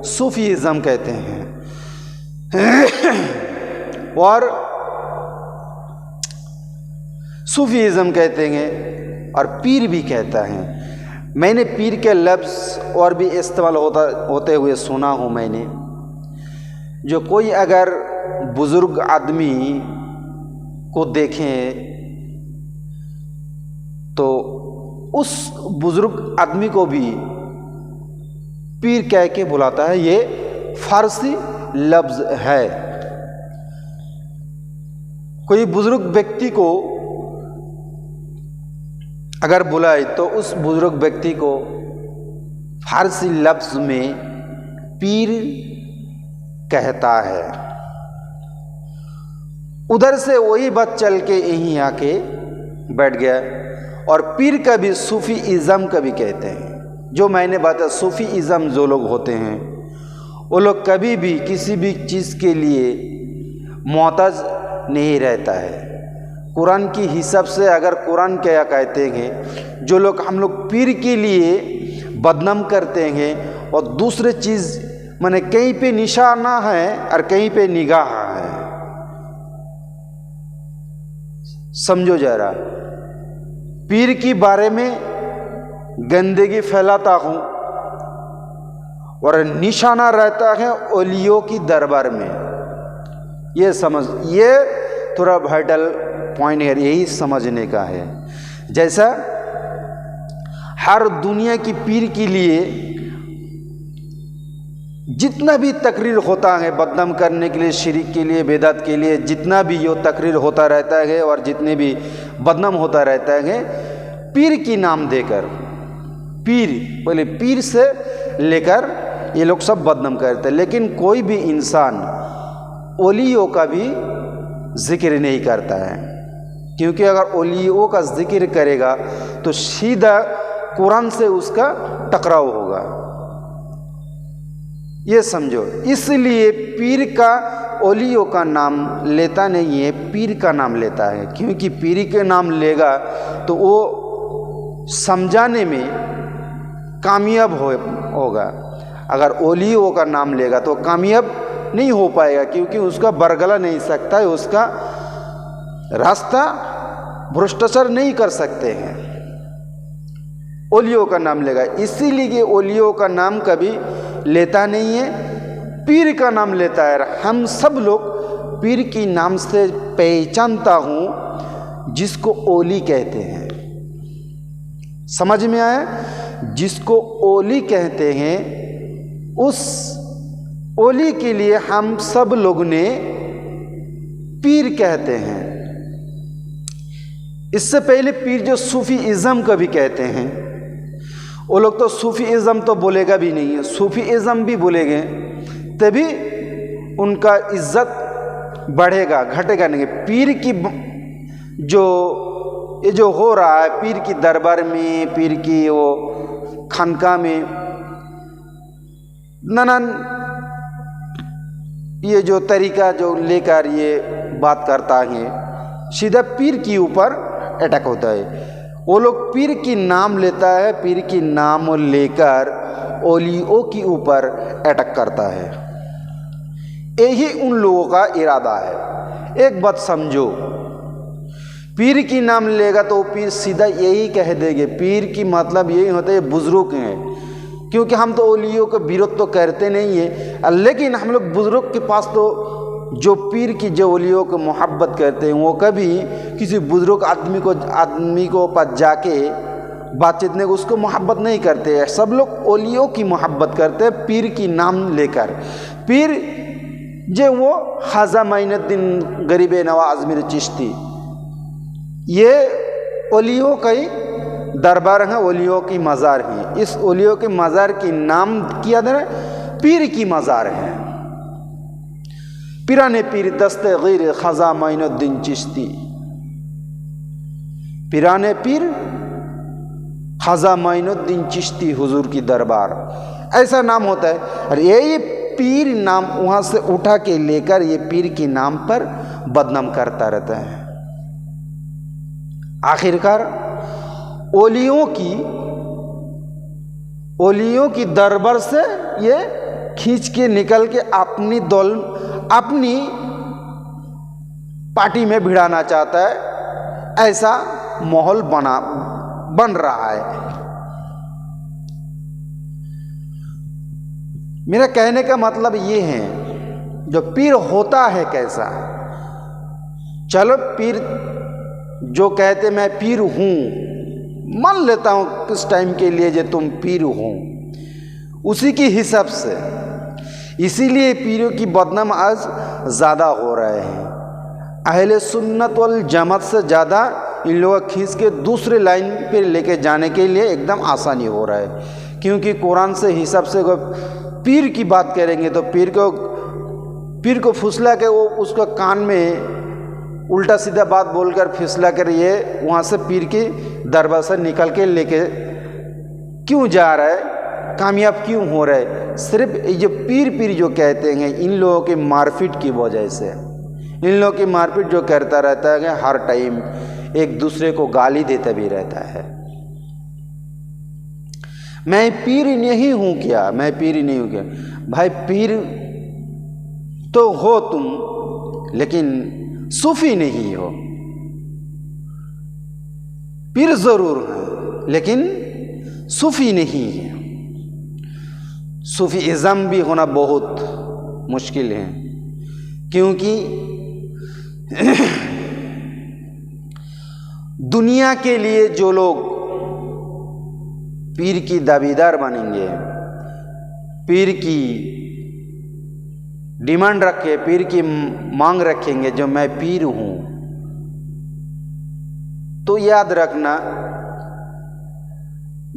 Sufism कहते हैं और सूफीज़म कहते हैं और पीर भी कहता है। मैंने पीर के लफ्ज़ और भी इस्तेमाल होते हुए सुना हूँ मैंने। जो कोई अगर बुज़ुर्ग आदमी को देखें तो उस बुज़ुर्ग आदमी को भी पीर कह के बुलाता है। ये फारसी लफ्ज़ है। कोई बुज़ुर्ग व्यक्ति को अगर बुलाए तो उस बुज़ुर्ग व्यक्ति को फारसी लफ्ज़ में पीर कहता है। उधर से वही बात चल के यहीं आके बैठ गया। और पीर का भी सूफीज़म का भी कहते हैं। जो मैंने बताया सूफीज़म जो लोग होते हैं वो लोग कभी भी किसी भी चीज़ के लिए मोहताज नहीं रहता है। कुरान की हिसाब से अगर कुरान क्या कहते हैं, जो लोग हम लोग पीर के लिए बदनाम करते हैं और दूसरे चीज़ माने कहीं पे निशाना है और कहीं पे निगाह है, समझो जरा। पीर के बारे में गंदगी फैलाता हूँ और निशाना रहता है ओलियों की दरबार में। ये समझ, ये थोड़ा वाइटल पॉइंट है, यही समझने का है। जैसा हर दुनिया की पीर के लिए जितना भी तकरीर होता है बदनाम करने के लिए, शिरिक के लिए, बेदात के लिए, जितना भी ये तकरीर होता रहता है और जितने भी बदनाम होता रहता है पीर की नाम देकर, पीर पहले पीर से लेकर ये लोग सब बदनाम करते हैं। लेकिन कोई भी इंसान ओलियों का भी जिक्र नहीं करता है, क्योंकि अगर ओलियों का जिक्र करेगा तो सीधा कुरान से उसका टकराव होगा। ये समझो, इसलिए पीर का ओलियों का नाम लेता नहीं है, पीर का नाम लेता है। क्योंकि पीर के नाम लेगा तो वो समझाने में कामयाब होगा। अगर ओलियों का नाम लेगा तो कामयाब नहीं हो पाएगा, क्योंकि उसका बरगला नहीं सकता है, उसका रास्ता भ्रष्टाचार नहीं कर सकते हैं। ओलियों का नाम लेगा, इसीलिए ओलियों का नाम कभी लेता नहीं है, पीर का नाम लेता है। हम सब लोग पीर की नाम से पहचानता हूँ जिसको ओली कहते हैं। समझ में आया? जिसको ओली कहते हैं उस ओली के लिए हम सब लोग ने पीर कहते हैं। इससे पहले पीर जो सूफीज़म का भी कहते हैं, वो लोग तो सूफीज़म तो बोलेगा भी नहीं है, सूफीज़म भी बोलेंगे तभी उनका इज्जत बढ़ेगा, घटेगा नहीं। पीर की ये जो हो रहा है पीर की दरबार में, पीर की वो खानका में, ननन ये जो तरीका जो लेकर ये बात करता है सीधा पीर के ऊपर अटैक होता है। वो लोग पीर की नाम लेता है, पीर की नाम लेकर ओलियों के ऊपर अटैक करता है। यही उन लोगों का इरादा है। एक बात समझो, पीर की नाम लेगा तो पीर सीधा यही कह देंगे, पीर की मतलब यही होता है बुजुर्ग हैं। क्योंकि हम तो ओलियों का विरोध तो करते नहीं है, लेकिन हम लोग बुजुर्ग के पास तो जो पीर की जो ओलियों को मोहब्बत करते हैं वो कभी किसी बुजुर्ग आदमी को पास जाके बातचीत नहीं, उसको मोहब्बत नहीं करते हैं। सब लोग ओलियों की मोहब्बत करते हैं पीर की नाम लेकर। पीर जो वो ख्वाजा मोइनुद्दीन गरीब नवाज आजमीर चिश्ती, ये ओलियों का ही दरबार है, ओलियों की मज़ार है। इस ओलियों के मज़ार की नाम किया था पीर की मज़ार है। पीराने पीर दस्ते गैर ख्वाजा मोइनुद्दीन चिश्ती, पीराने पीर ख्वाजा मोइनुद्दीन चिश्ती हुजूर की दरबार, ऐसा नाम होता है। और यही पीर नाम वहाँ से उठा के लेकर ये पीर के नाम पर बदनाम करता रहता है। आखिरकार ओलियों की दरबार से ये खींच के निकल के अपनी पार्टी में भिड़ाना चाहता है, ऐसा माहौल बन रहा है। मेरा कहने का मतलब ये है, जो पीर होता है कैसा। चलो पीर जो कहते मैं पीर हूँ, मान लेता हूँ कुछ टाइम के लिए जो तुम पीर हो, उसी के हिसाब से। इसीलिए पीरों की बदनाम आज ज़्यादा हो रहे हैं। अहले सुन्नत वल जमात से ज़्यादा इन लोगों को खींच के दूसरे लाइन पे लेके जाने के लिए एकदम आसानी हो रहा है। क्योंकि कुरान से हिसाब से पीर की बात करेंगे तो पीर को फुसला के वो उसको कान में उल्टा सीधा बात बोलकर फिसला कर ये वहाँ से पीर के दरबार से निकल के लेके क्यों जा रहा है, कामयाब क्यों हो रहा है। सिर्फ ये जो पीर जो कहते हैं, इन लोगों के मारपीट की वजह से। इन लोगों की मारपीट जो करता रहता है, हर टाइम एक दूसरे को गाली देता भी रहता है। मैं पीर नहीं हूँ क्या, मैं पीर नहीं हूँ क्या। भाई पीर तो हो तुम, लेकिन सूफी नहीं हो। पीर जरूर है लेकिन सूफी नहीं है। सूफीज़म भी होना बहुत मुश्किल है, क्योंकि दुनिया के लिए जो लोग पीर की दावेदार बनेंगे, पीर की डिमांड रखे, पीर की मांग रखेंगे जो मैं पीर हूं, तो याद रखना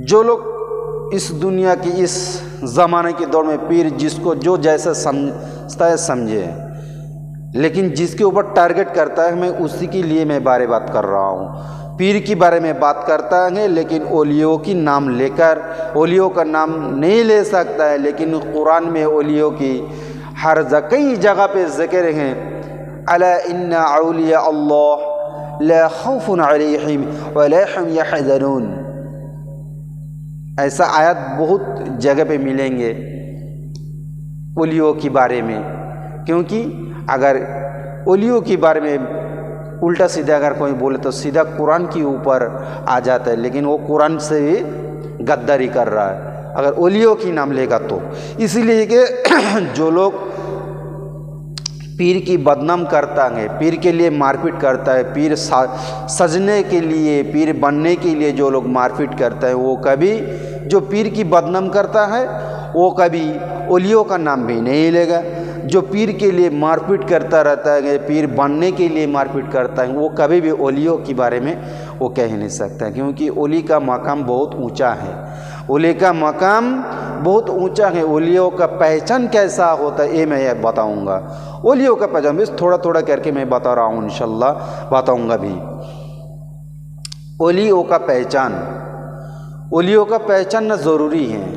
जो लोग इस दुनिया की इस ज़माने के दौर में पीर जिसको जो जैसा समझता है समझे, लेकिन जिसके ऊपर टारगेट करता है, मैं उसी के लिए मैं बारे बात कर रहा हूँ। पीर के बारे में बात करता है, लेकिन ओलियों की नाम लेकर, ओलियों का नाम नहीं ले सकता है, लेकिन कुरान में ओलियों की कई जगह पे जिक्र हैं। अला इन्ना औलिया अल्लाह ला खौफुन अलैहिम व ला हुम यहज़नून। ऐसा आयत बहुत जगह पे मिलेंगे ओलियों के बारे में। क्योंकि अगर ओलियों के बारे में उल्टा सीधा अगर कोई बोले तो सीधा कुरान के ऊपर आ जाता है, लेकिन वो कुरान से भी गद्दारी कर रहा है अगर ओलियों की नाम लेगा तो। इसलिए कि जो लोग पीर की बदनाम करता है, पीर के लिए मारपीट करता है, पीर सजने के लिए, पीर बनने के लिए जो लोग मारपीट करता है, वो कभी जो पीर की बदनाम करता है वो कभी ओलियों का नाम भी नहीं लेगा। जो पीर के लिए मारपीट करता रहता है, पीर बनने के लिए मारपीट करता है, वो कभी भी ओलियों के बारे में वो कह नहीं सकता। क्योंकि ओली का मकाम बहुत ऊंचा है, ओली का मकाम बहुत ऊंचा है। ओलियों का पहचान कैसा होता है ये मैं बताऊंगा। ओलियों का पहचान बस थोड़ा थोड़ा करके मैं बता रहा हूँ, इंशाल्लाह बताऊंगा भी। ओलियों का पहचान, ओलियों का पहचानना ज़रूरी है।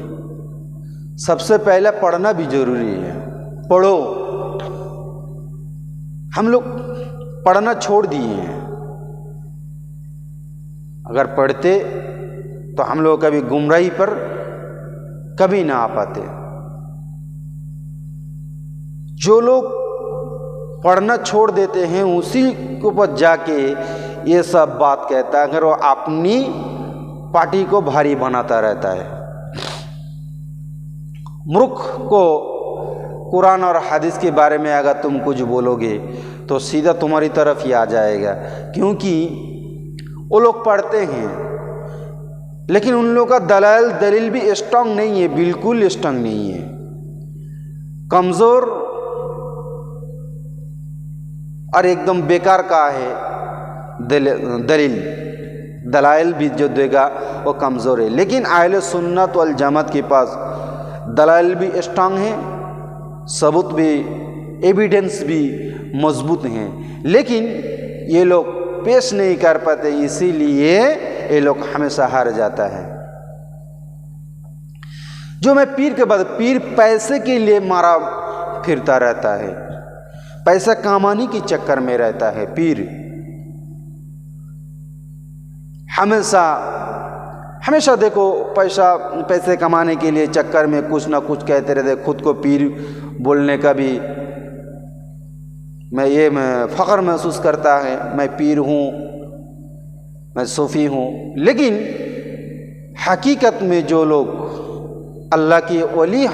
सबसे पहले पढ़ना भी ज़रूरी है। पढ़ो, हम लोग पढ़ना छोड़ दिए हैं। अगर पढ़ते तो हम लोग कभी गुमराही पर कभी ना आ पाते। जो लोग पढ़ना छोड़ देते हैं उसी के ऊपर जाके ये सब बात कहता है, अगर वो अपनी पार्टी को भारी बनाता रहता है। मूर्ख को कुरान और हदीस के बारे में अगर तुम कुछ बोलोगे तो सीधा तुम्हारी तरफ ही आ जाएगा। क्योंकि वो लोग पढ़ते हैं लेकिन उन लोगों का दलील भी स्ट्रांग नहीं है, बिल्कुल स्ट्रांग नहीं है, कमज़ोर और एकदम बेकार का है दलाइल भी जो देगा वो कमज़ोर है। लेकिन अहले सुन्नत वल जमात के पास दलाइल भी स्ट्रांग है, सबूत भी, एविडेंस भी मजबूत हैं, लेकिन ये लोग पेश नहीं कर पाते, इसीलिए ये लोग हमेशा हार जाता है। जो मैं पीर के बाद, पीर पैसे के लिए मारा फिरता रहता है, पैसा कमाने के चक्कर में रहता है। पीर हमेशा हमेशा देखो पैसे कमाने के लिए चक्कर में कुछ ना कुछ कहते रहते, खुद को पीर बोलने का भी मैं फ़ख्र महसूस करता है, मैं पीर हूँ, मैं सूफ़ी हूँ। लेकिन हकीकत में जो लोग अल्लाह के वली